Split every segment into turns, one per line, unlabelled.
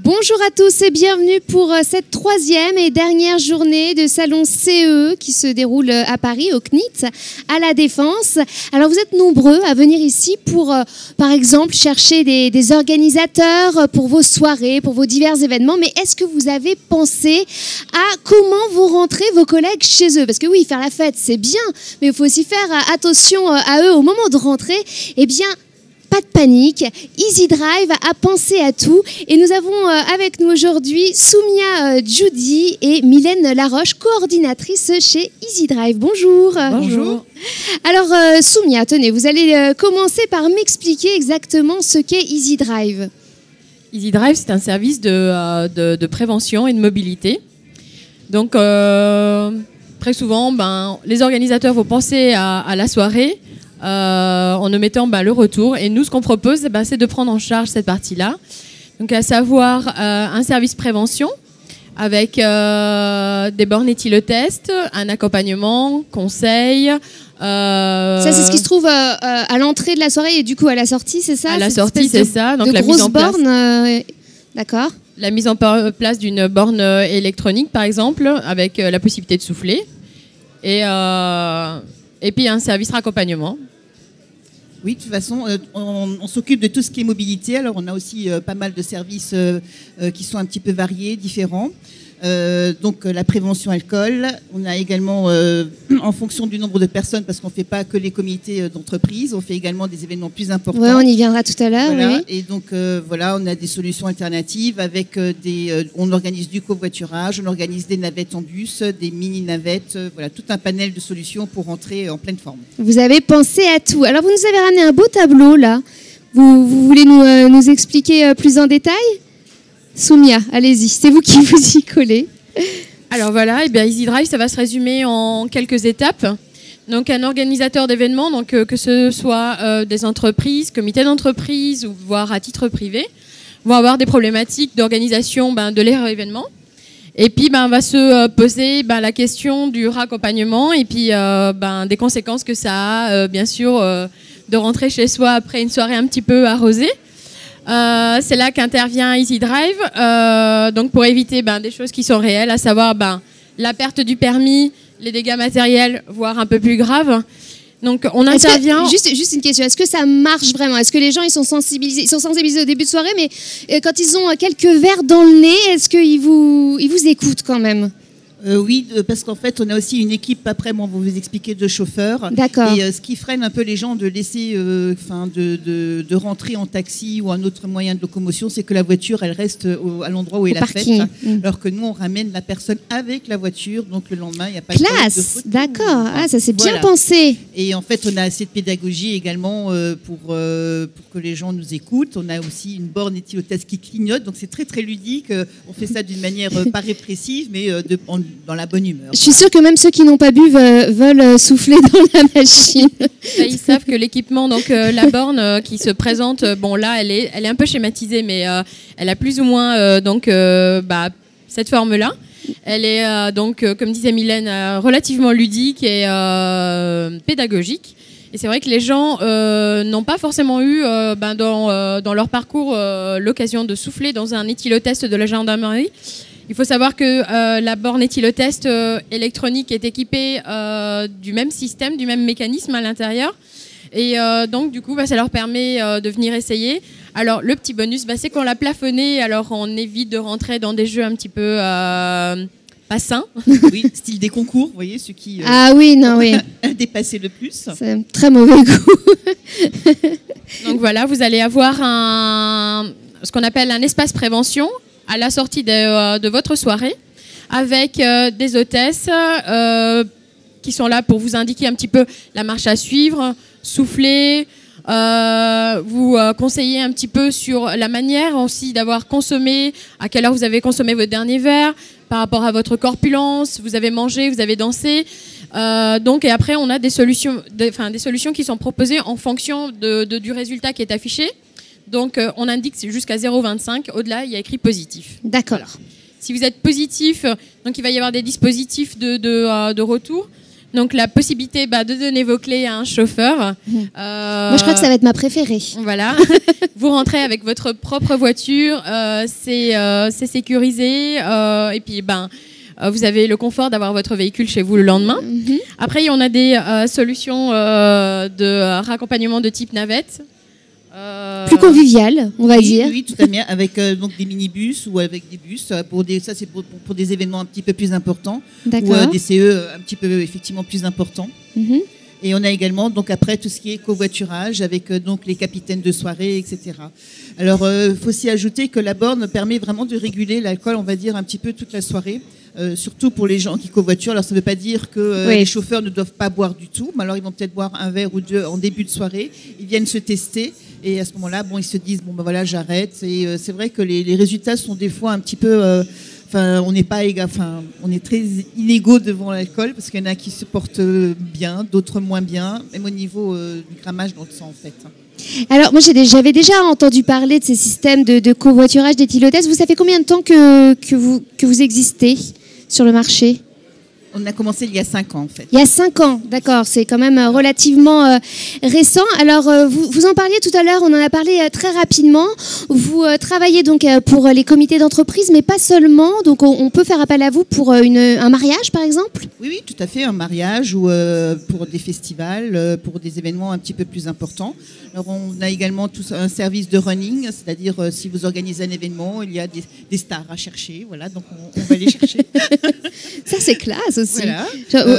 Bonjour à tous et bienvenue pour cette troisième et dernière journée de salon CE qui se déroule à Paris, au CNIT, à La Défense. Alors vous êtes nombreux à venir ici pour, par exemple, chercher des organisateurs pour vos soirées, pour vos divers événements. Mais est-ce que vous avez pensé à comment vous rentrez vos collègues chez eux? Parce que oui, faire la fête, c'est bien, mais il faut aussi faire attention à eux au moment de rentrer. Eh bien, pas de panique, Easy Drive a pensé à tout et nous avons avec nous aujourd'hui Soumia Djoudi et Mylène Laroche, coordinatrices chez Easy Drive. Bonjour.
Bonjour.
Alors Soumia, tenez, vous allez commencer par m'expliquer exactement ce qu'est Easy Drive.
Easy Drive, c'est un service de prévention et de mobilité. Donc très souvent, les organisateurs vont penser à la soirée, en omettant le retour. Et nous, ce qu'on propose, c'est de prendre en charge cette partie-là. Donc, à savoir un service prévention avec des bornes éthylotest, un accompagnement, conseil.
Ça, c'est ce qui se trouve à l'entrée de la soirée et du coup à la sortie, c'est ça?
À la sortie, c'est ça. Donc,
de
la mise en place.
D'accord.
La mise en place d'une borne électronique, par exemple, avec la possibilité de souffler. Et puis, un service d'accompagnement.
Oui, de toute façon, on s'occupe de tout ce qui est mobilité. Alors, on a aussi pas mal de services qui sont un petit peu variés, différents. Donc, la prévention alcool. On a également, en fonction du nombre de personnes, parce qu'on ne fait pas que les comités d'entreprise, on fait également des événements plus importants.
Oui, on y viendra tout à l'heure.
Voilà.
Oui.
Et donc, voilà, on a des solutions alternatives avec on organise du covoiturage, on organise des navettes en bus, des mini-navettes, voilà, tout un panel de solutions pour rentrer en pleine forme.
Vous avez pensé à tout. Alors, vous nous avez ramené un beau tableau, là. Vous voulez nous expliquer plus en détail? Soumia, allez-y, c'est vous qui vous y collez.
Alors voilà, Easy Drive, ça va se résumer en quelques étapes. Donc un organisateur d'événements, donc que ce soit des entreprises, comités d'entreprise ou voire à titre privé, vont avoir des problématiques d'organisation de leur événement. Et puis va se poser la question du raccompagnement et puis des conséquences que ça a, bien sûr, de rentrer chez soi après une soirée un petit peu arrosée. C'est là qu'intervient Easy Drive, donc pour éviter des choses qui sont réelles, à savoir la perte du permis, les dégâts matériels, voire un peu plus graves. Donc on intervient.
Juste une question, est-ce que ça marche vraiment? Est-ce que les gens ils sont sensibilisés au début de soirée, mais quand ils ont quelques verres dans le nez, est-ce qu'ils vous écoutent quand même?
Oui, parce qu'en fait, on a aussi une équipe, après, on va vous expliquer, de chauffeurs.
D'accord.
Et ce qui freine un peu les gens de laisser, de rentrer en taxi ou un autre moyen de locomotion, c'est que la voiture, elle reste à l'endroit où est la fête. Alors que nous, on ramène la personne avec la voiture, donc le lendemain, il n'y a pas de
classe, d'accord. Ah, ça c'est bien pensé.
Et en fait, on a assez de pédagogie également pour que les gens nous écoutent. On a aussi une borne éthylotest qui clignote, donc c'est très très ludique. On fait ça d'une manière pas répressive, mais dans la bonne humeur.
Je suis sûre que même ceux qui n'ont pas bu veulent souffler dans la machine.
Là, ils savent que l'équipement, donc la borne qui se présente, là, elle est un peu schématisée, mais elle a plus ou moins cette forme-là. Elle est donc, comme disait Mylène, relativement ludique et pédagogique. Et c'est vrai que les gens n'ont pas forcément eu dans leur parcours l'occasion de souffler dans un éthylotest de la gendarmerie. Il faut savoir que la borne éthylotest électronique est équipée du même système, du même mécanisme à l'intérieur. Et donc, du coup, ça leur permet de venir essayer. Alors, le petit bonus, c'est qu'on l'a plafonné. Alors, on évite de rentrer dans des jeux un petit peu pas sains.
Oui, style des concours, vous voyez, ceux qui dépasser le plus.
C'est un très mauvais goût.
Donc, voilà, vous allez avoir ce qu'on appelle un espace prévention à la sortie de votre soirée, avec des hôtesses qui sont là pour vous indiquer un petit peu la marche à suivre, souffler, vous conseiller un petit peu sur la manière aussi d'avoir consommé, à quelle heure vous avez consommé votre dernier verre, par rapport à votre corpulence, vous avez mangé, vous avez dansé. Et après, on a des solutions qui sont proposées en fonction du résultat qui est affiché. Donc, on indique jusqu'à 0,25. Au-delà, il y a écrit positif.
D'accord.
Voilà. Si vous êtes positif, donc il va y avoir des dispositifs de retour. Donc la possibilité de donner vos clés à un chauffeur.
Moi, je crois que ça va être ma préférée.
Voilà. Vous rentrez avec votre propre voiture, c'est sécurisé, et puis vous avez le confort d'avoir votre véhicule chez vous le lendemain. Après, on a des solutions de raccompagnement de type navette.
Plus convivial, on va dire.
Oui, tout à fait, avec donc des minibus ou avec des bus. Ça, c'est pour des événements un petit peu plus importants. Ou des CE un petit peu effectivement plus importants. Et on a également donc après tout ce qui est covoiturage avec donc les capitaines de soirée, etc. Alors, faut aussi ajouter que la borne permet vraiment de réguler l'alcool, on va dire, un petit peu toute la soirée. Surtout pour les gens qui covoiturent. Alors, ça ne veut pas dire que les chauffeurs ne doivent pas boire du tout, mais alors ils vont peut-être boire un verre ou deux en début de soirée. Ils viennent se tester et à ce moment-là, ils se disent voilà, j'arrête. Et c'est vrai que les résultats sont des fois un petit peu. On n'est pas on est très inégaux devant l'alcool parce qu'il y en a qui se portent bien, d'autres moins bien, même au niveau du grammage dans le sang en fait.
Alors moi j'avais déjà entendu parler de ces systèmes de covoiturage d'éthylotest. Vous savez combien de temps que vous existez sur le marché?
On a commencé il y a 5 ans en fait.
Il y a 5 ans, d'accord, c'est quand même relativement récent. Alors vous en parliez tout à l'heure, on en a parlé très rapidement. Vous travaillez donc pour les comités d'entreprise, mais pas seulement. Donc on peut faire appel à vous pour un mariage par exemple?
Oui, tout à fait, un mariage ou pour des festivals, pour des événements un petit peu plus importants. Alors on a également un service de running, c'est-à-dire si vous organisez un événement, il y a des stars à chercher, voilà, donc on va les chercher.
Ça c'est classe aussi.
Voilà.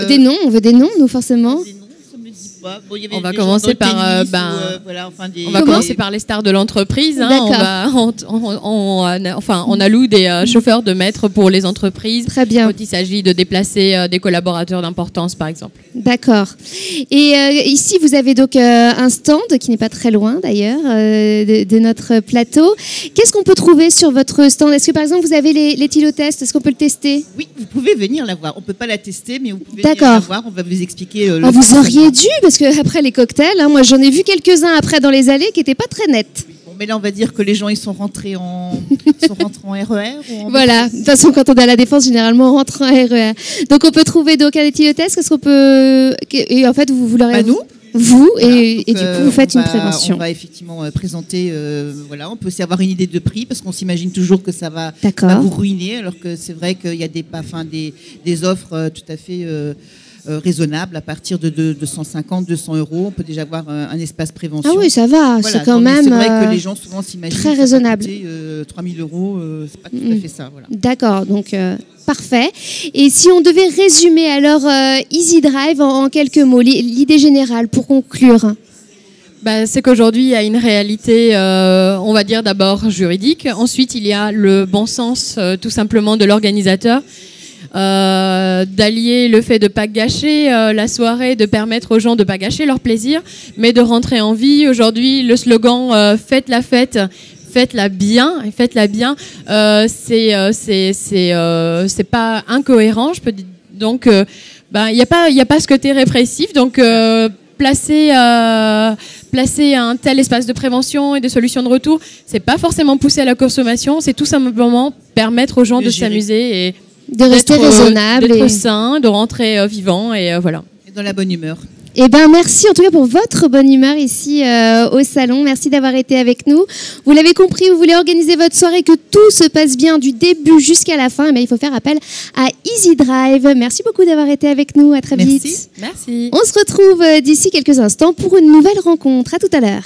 Des noms, on veut des noms, nous forcément.
Des noms, ça me dit pas. Bon,
on va commencer par commencer par les stars de l'entreprise. On alloue des chauffeurs de maître pour les entreprises.
Très bien.
Quand il s'agit de déplacer des collaborateurs d'importance, par exemple.
D'accord. Et ici, vous avez donc un stand qui n'est pas très loin d'ailleurs de notre plateau. Qu'est-ce qu'on peut trouver sur votre stand? Est-ce que par exemple vous avez l'éthylotest? Est-ce qu'on peut le tester?
Oui, vous pouvez venir la voir. On ne peut pas la tester, mais vous pouvez venir la voir. On va vous expliquer.
Vous auriez dû, parce que après les cocktails, moi j'en ai vu quelques-uns après dans les allées qui n'étaient pas très nets.
Bon, mais là on va dire que les gens ils sont rentrés en RER.
Voilà. De toute façon, quand on est à la Défense, généralement on rentre en RER. Donc on peut trouver donc un éthylotest. Qu'est-ce qu'on peut? Et en fait, vous leur
nous.
Vous, voilà, et du coup, vous faites une prévention.
On va effectivement présenter, on peut aussi avoir une idée de prix, parce qu'on s'imagine toujours que ça va vous ruiner, alors que c'est vrai qu'il y a des offres tout à fait raisonnables à partir de 250, 200 euros. On peut déjà avoir un espace prévention.
Ah oui, ça va, c'est quand même.
C'est vrai que les gens souvent s'imaginent
très raisonnable.
3 000 euros, c'est pas tout à fait ça. Voilà.
D'accord, donc parfait. Et si on devait résumer alors Easy Drive en quelques mots, l'idée générale pour conclure?
C'est qu'aujourd'hui, il y a une réalité, on va dire d'abord juridique. Ensuite, il y a le bon sens tout simplement de l'organisateur. D'allier le fait de ne pas gâcher la soirée, de permettre aux gens de ne pas gâcher leur plaisir, mais de rentrer en vie. Aujourd'hui, le slogan « Faites la fête ». Faites-la bien, et faites-la bien, c'est pas incohérent. Donc, il n'y a pas ce côté répressif. Donc, placer un tel espace de prévention et de solutions de retour, c'est pas forcément pousser à la consommation, c'est tout simplement permettre aux gens de s'amuser et
de rester raisonnable,
d'être sain, de rentrer vivant et voilà.
Et dans la bonne humeur.
Eh bien, merci en tout cas pour votre bonne humeur ici au salon. Merci d'avoir été avec nous. Vous l'avez compris, vous voulez organiser votre soirée, que tout se passe bien du début jusqu'à la fin. Il faut faire appel à Easy Drive. Merci beaucoup d'avoir été avec nous. À très vite.
Merci.
On se retrouve d'ici quelques instants pour une nouvelle rencontre. À tout à l'heure.